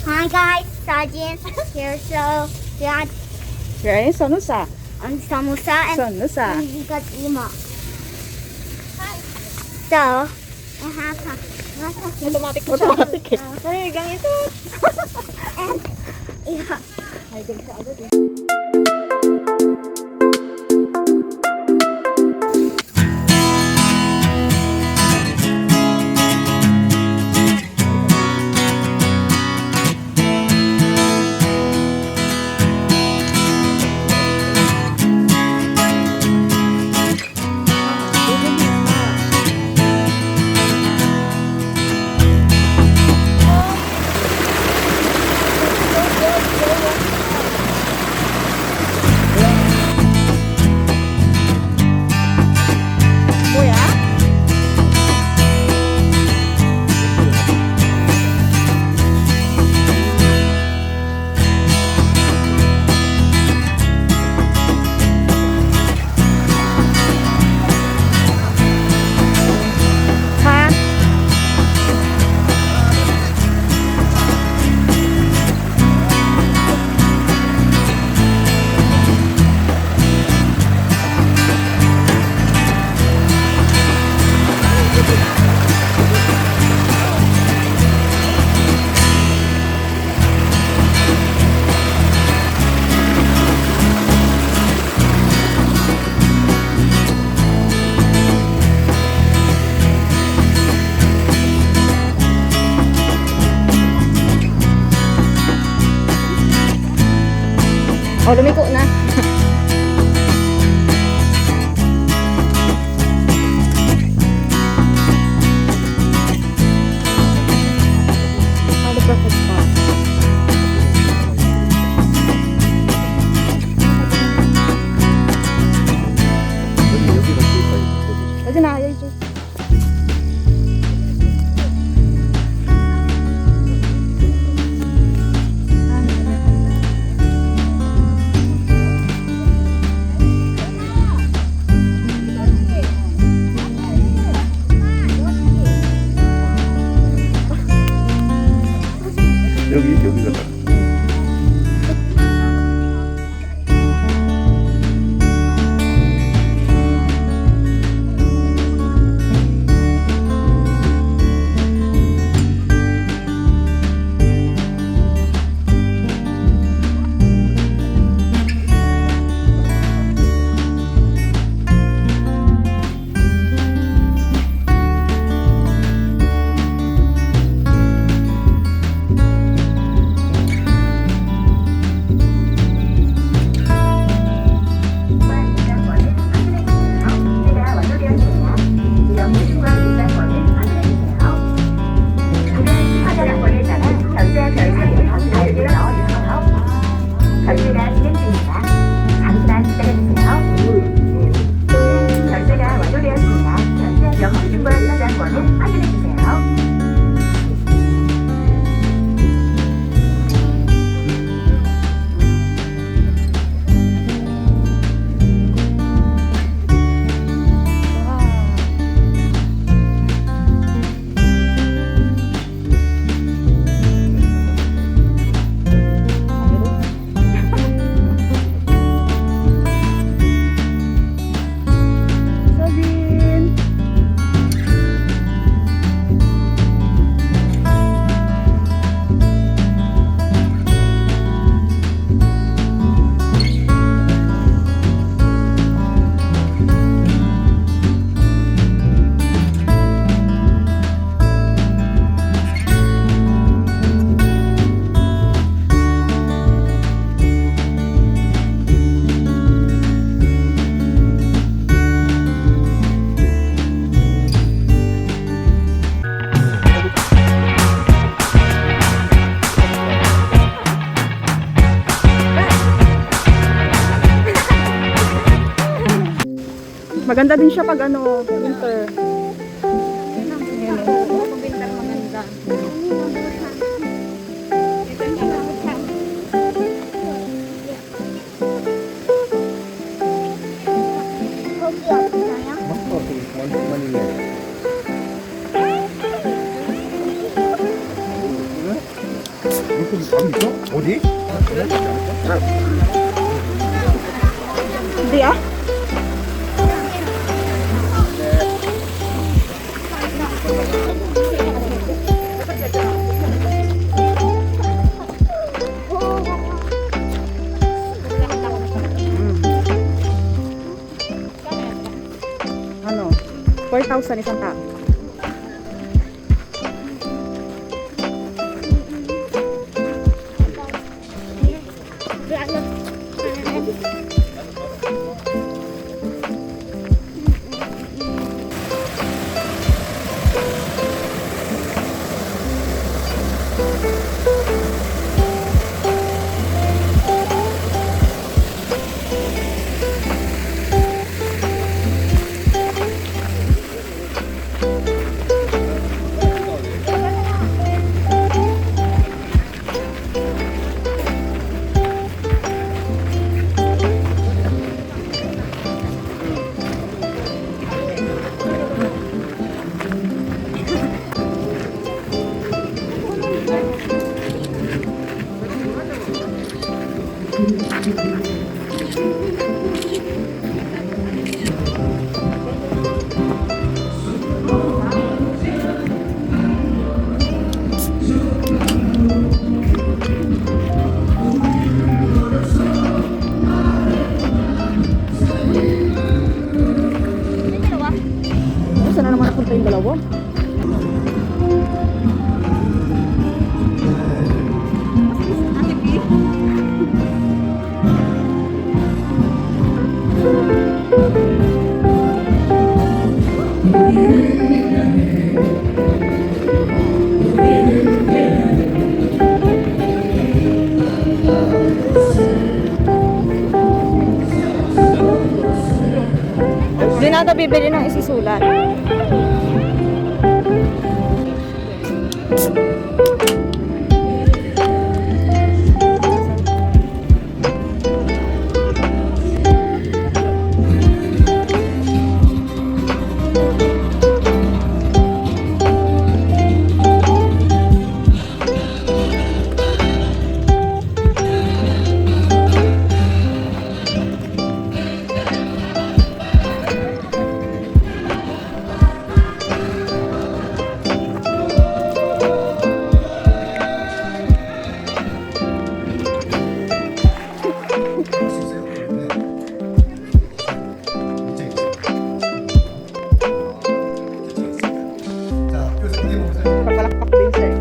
Hi guys, Sajin here. So we are Okay, sanusa. on samosa and Sanusa. we got Ima. So I have Automatic na siya. Automatic eh. Ay, ganito. And yeah. Ay, ganito agad eh. Oh, lumiko na. Oh, the perfect spot. 여기 나, 여기. 여기가 딱. 결제가 진행 중입니다. 잠시만 기다려주세요. 결제가 완료되었습니다. 영수증과 저장권을 확인해주세요. Maganda din siya pag ano, winter. Bintang maganda. 거기 없나요? 어디? 어디야? Ano? 4,000 isang tao. Saan na naman napunta yung dalawa? Hindi na ito bibili ng isisulat. Papalakpak din sir.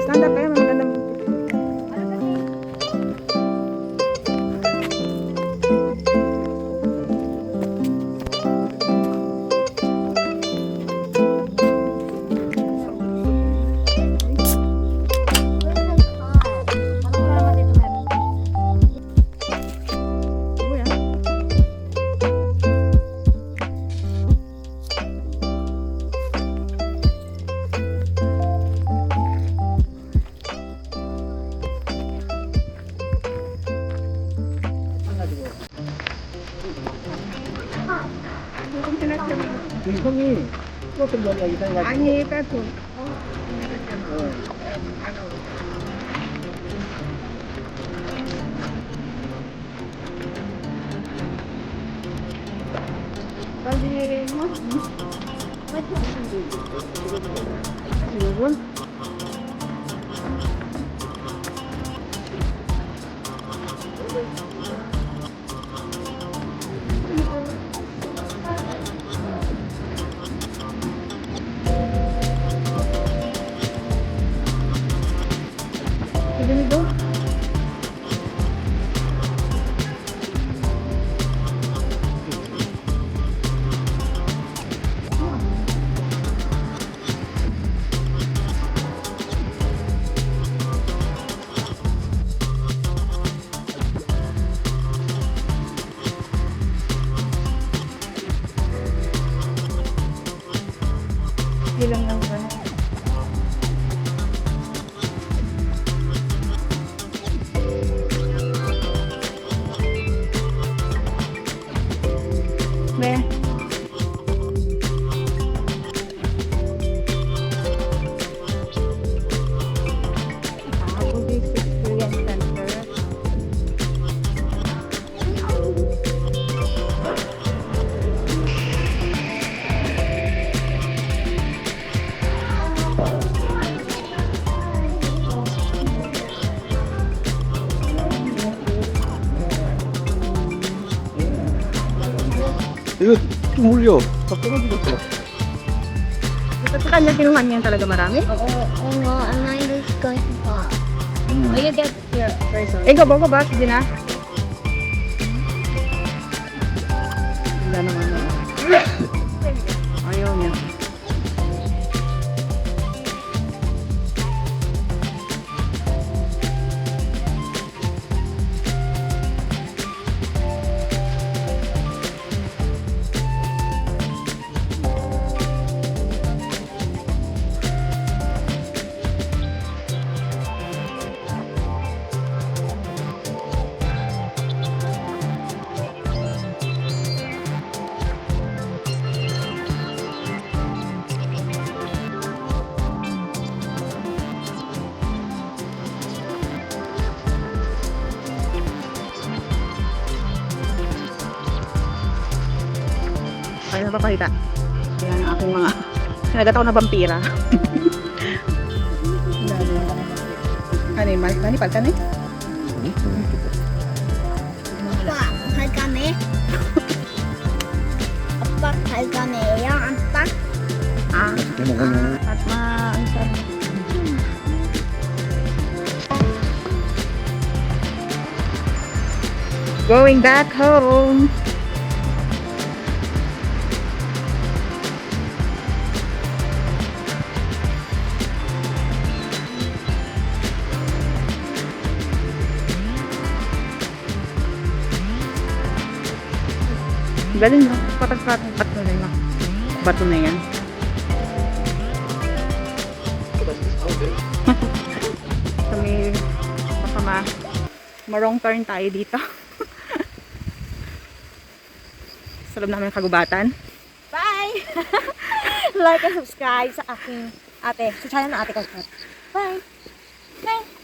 Stand up kayo, magandang 형이 똑같은 거냐 이상하게. 아니, 빼고. Pwede mo. Yun. Pwede nito? 이거 좀 올려. 다 떨어지겠어. Sa kanya kinuha niya talaga marami? Oh, and I'm just going to pop. 음. Will you get your first one? Ikaw, bago ba? Sige na. Wala naman. Ayaw niya. Kaya na papakita. Yan ang aking mga sinagat ako na vampira. Ano yun? Manipal ka na eh? 아빠, 갈까매? 아빠, 갈까매예요? 아빠? Ah, 맛있게 먹으면. at ang sarap. Going back home. Galing no? Patas-patas bato na yun. Bato na yan. Kami, baka ma-wrong turn tayo dito. Sa loob namin kagubatan. Bye! Like and subscribe sa aking ate. Sa channel ng ate ko. Bye! Bye!